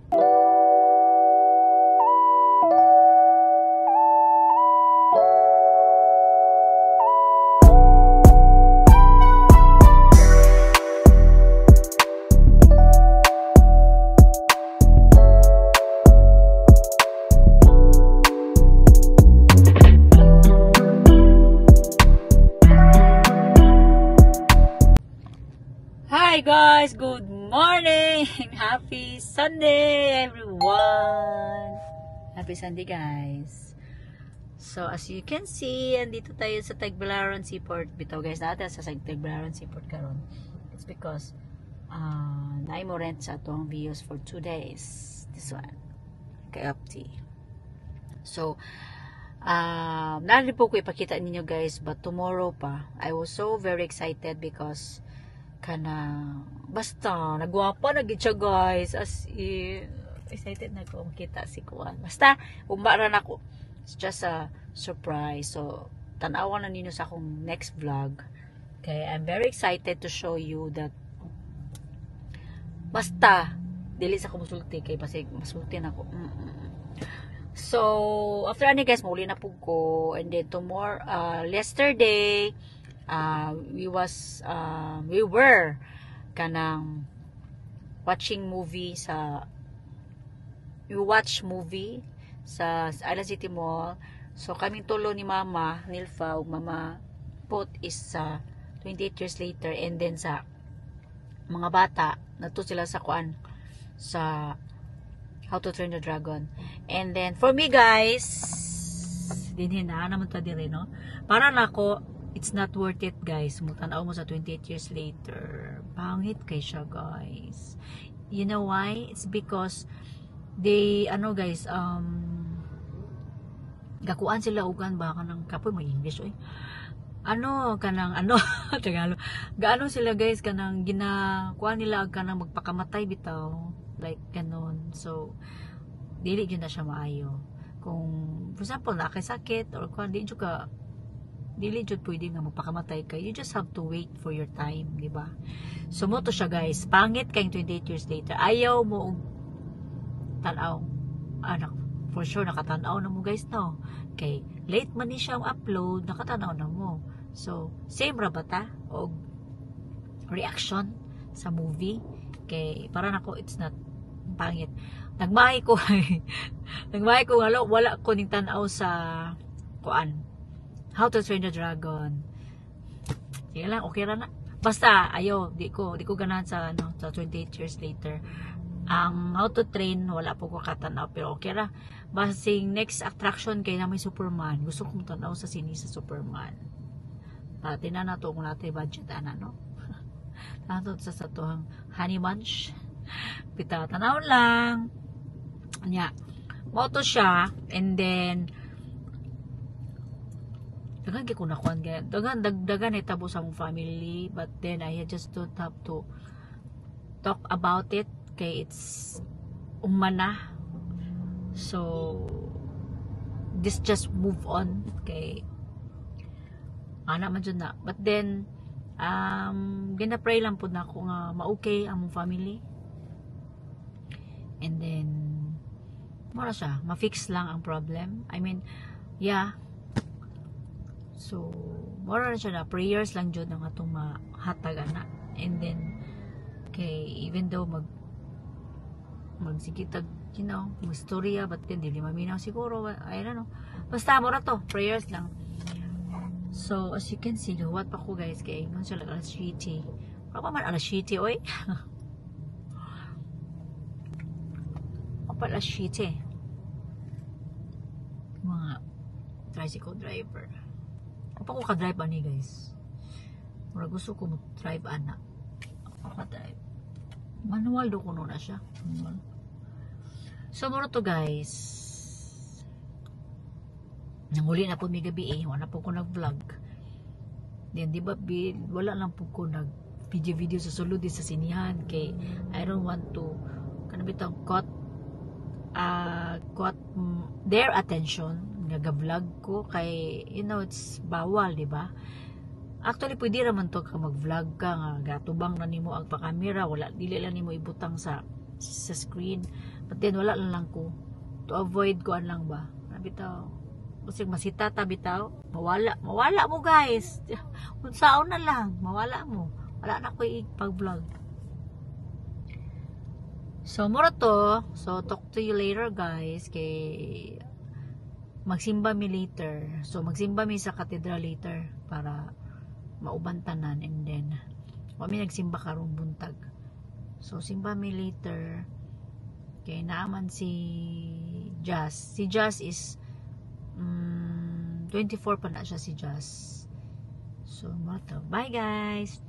Hi guys, good morning! Happy Sunday everyone! Happy Sunday guys! So as you can see, andito tayo sa Tagbilaran Seaport. Bitaw guys natin sa Tagbilaran Seaport karon. It's because naay mo rent sa atong views for 2 days. This one. Kay Upti. So nari po ko ipakita ninyo guys, but tomorrow pa. I was so very excited because kana basta nagwapa na gid siya guys, as in excited na ko makita si Kuan. Basta umbara na ko, it's just a surprise. So tan-awan na ninyo sa akong next vlog. Okay, I'm very excited to show you that basta dili sa ko musulti kay basig masulti na ko. So after ani guys, mauli na pug ko, and then tomorrow yesterday we were kanang watch movie sa Island City Mall. So kaming tulo ni Mama Nilfa ug Mama Pot is 28 years later, and then sa mga bata nato sila sa kuan sa How to Train Your Dragon. And then for me guys, dinhin na naman ta dire no, para nako it's not worth it guys. Mutanaw mo sa 28 years later. Pangit kay siya guys. You know why? It's because they guys, gakuan sila ugan ba kanang kapoy mo English oy. Tagalog. Gaano sila guys kanang ginakuan nila kanang magpakamatay bitaw. Like ganon. So dili gyud na siya maayo. Kung for example nakasakit or kung dili jud pwede nga magpakamatay ka, you just have to wait for your time, di ba? So mo to siya guys, pangit kay 28 years later, ayaw mo og tanaw, for sure nakatanaw na mo guys no, kay late man ni siya upload, nakatanaw na mo. So same ra ba ta og reaction sa movie, kay para nako it's not pangit. Nagmahi ko wala ko ning tanaw sa kuan How to Train Your Dragon. Sige lang, okay ra na. Basta ayo, di ko ganahan sa sa 28 years later. Ang How to Train wala po ko katanaw, pero okay ra. Basing next attraction kay na may Superman. Gusto kong tanaw sa sini sa Superman. Pati na nato kung natin budget no. Nato sa tuhang Honey Bunch. Pita tanaw lang. Nya. Moto siya, and then dagan kay ko nakuan kay dagdagan itabo sa mong family, but then I just don't have to talk about it kay it's umana. So this just move on kay ana man jud na, but then gina-pray lang pud nako nga ma-okay ang mong family, and then mura siya ma-fix lang ang problem. I mean, yeah. So, more na siya na prayers lang jud ang atong mahatag ana. And then kay even though magsigitag, you know, istorya, but then dili maminaw siguro, I don't know. Basta mo ra to, prayers lang. So, as you can see, luwat pa ko guys, kay ingon siya lang alas 7. Para man alas 7 oy. Apa alas 7. Mga tricycle driver. Apa ko ka-drive ani guys. Mura gusto ko mag-drive ana. Ako ka-drive. Manual do kuno na siya. Manual. So mura to guys. Nanguli na po may gabi wala po ko nag-vlog. Then di ba wala lang po ko nag-video sa sulod sa sinihan kay I don't want to kanabitang caught their attention. Nag-vlog ko kay you know it's bawal, di ba? Actually pwede ra man to ka mag-vlog ka nga gatubang na nimo ang pa-camera, wala dili lang nimo ibutang sa screen, But then wala lang ko to avoid ko lang ba bitaw kasi masita ta bitaw mawala mo guys unsaon na lang mawala mo wala na ko pag vlog. So mura to, so talk to you later guys kay magsimba mi later. So magsimba mi sa cathedral later para maubantanan, and then kami nagsimba karong buntag. So simba mi later kay naaman si Jazz. Si Jazz is 24 pa na siya si Jazz. So mura to. Bye guys.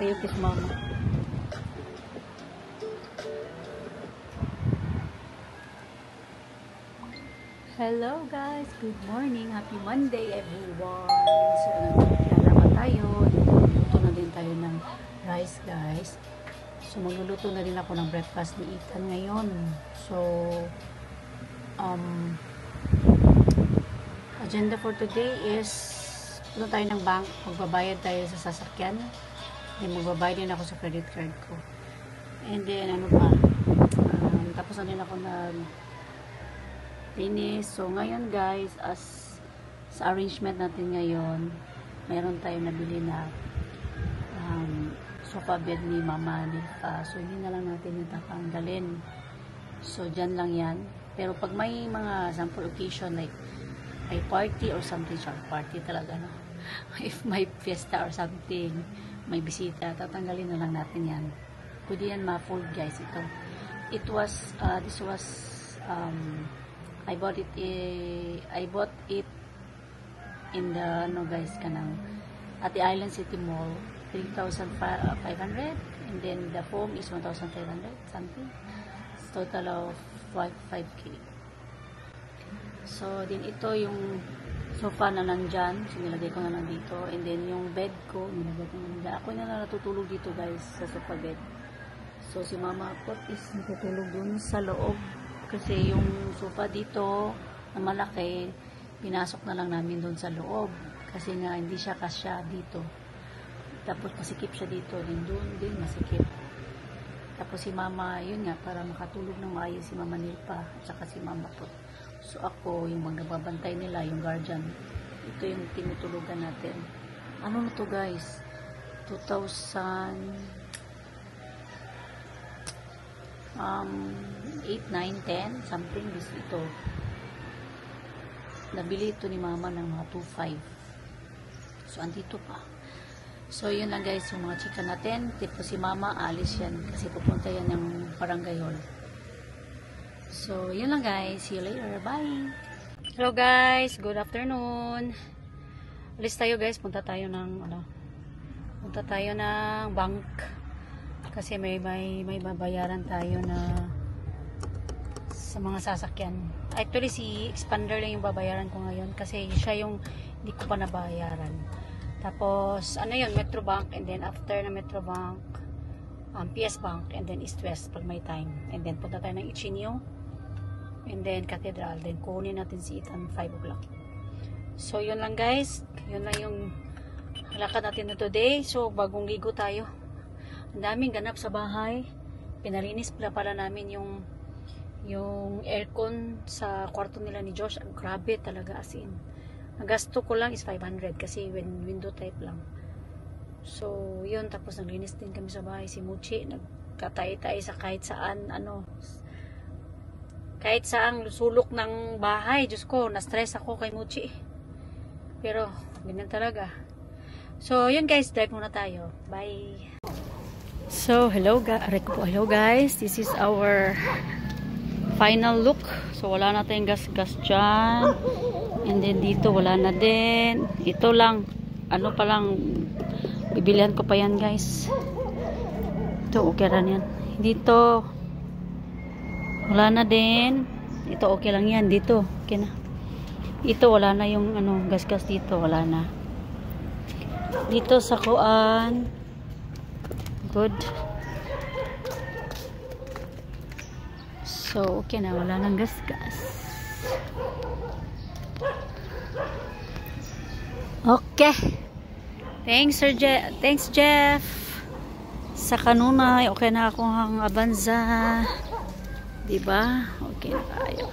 Kayo kiss mama. Hello guys, good morning. Happy Monday everyone. So naglalaman tayo. Luto na din tayo ng rice guys. So magluluto na din ako ng breakfast ni Ethan ngayon. So agenda for today is punta tayo ng bank, magbabayad tayo sa sasakyan. Then magbabayad din ako sa credit card ko. And then ano pa, tapos na din ako linis. So, ngayon guys, as sa arrangement natin ngayon, mayroon tayong nabili na sofa bed ni Mama Nilpa. So, hindi na lang natin yung tatanggalin. So, dyan lang yan. Pero pag may mga sample occasion, like may party or something, party talaga, no? If may fiesta or something, may bisita, tatanggalin na lang natin yan. Pwede yan ma-fold guys, ito. It was, this was, I bought it in the, no guys, kanang, at the Island City Mall, 3,500, and then the foam is 1,500 something. It's total of 5K. So, din ito yung sofa na nandyan. So, nilagay ko na lang dito. And then, yung bed ko, nilagay ko na nandyan. Ako na lang natutulog dito guys, sa sofa bed. So, si Mama ko is natutulog dun sa loob. Kasi yung sofa dito, na malaki, pinasok na lang namin dun sa loob. Kasi nga, hindi siya kasya dito. Tapos masikip siya dito, din doon din masikip. Tapos si Mama, yun nga, para makatulog ng maayos si Mama Nilpa, at saka si Mama po. So ako, yung mga babantay nila, yung guardian, ito yung tinutulugan natin. Ano na to guys? 2000 8, 9, 10 something, this ito. Nabili ito ni Mama ng mga 2.5. So andito pa. So, yun lang guys, yung mga chika natin. Tipo si Mama, alis yan. Kasi pupunta yan ng barangay hall. So, yun lang guys. See you later. Bye! Hello guys! Good afternoon! Alis tayo guys. Punta tayo ng, bank. Kasi may babayaran tayo na sa mga sasakyan. Actually, si Expander lang yung babayaran ko ngayon. Kasi siya yung hindi ko pa nabayaran. Tapos, yun, Metrobank, and then after na Metrobank, PS Bank, and then East West pag may time. And then, punta tayo ng Ichinio, and then Cathedral, then kunin natin si Ethan 5 o'clock. So, yun lang guys. Yun lang yung lakad natin na today. So, bagong ligo tayo. Ang daming ganap sa bahay. Pinalinis pala namin yung aircon sa kwarto nila ni Josh. Grabe talaga, as in. Ang gasto ko lang is 500 kasi window type lang. So, yun. Tapos naglinis din kami sa bahay. Si Muchi, nagkatay-tay sa kahit saan, kahit saan sulok ng bahay. Diyos ko, na-stress ako kay Muchi. Pero, ganyan talaga. So, yun guys. Drive muna tayo. Bye! So, hello guys. This is our final look. So, wala na tayong gas-gas dyan. And then dito wala na din. Ito lang. Pa lang. Bibilihan ko pa yan guys. Ito okay rin yan. Dito wala na din. Ito okay lang yan. Dito okay na. Ito wala na yung gas-gas dito. Wala na. Dito sa kuan. Good. So okay na. Wala nang gas-gas. Okay. Thanks Jeff. Sa kanunay, okay na ako ang Avanza. Diba? Okay na tayo.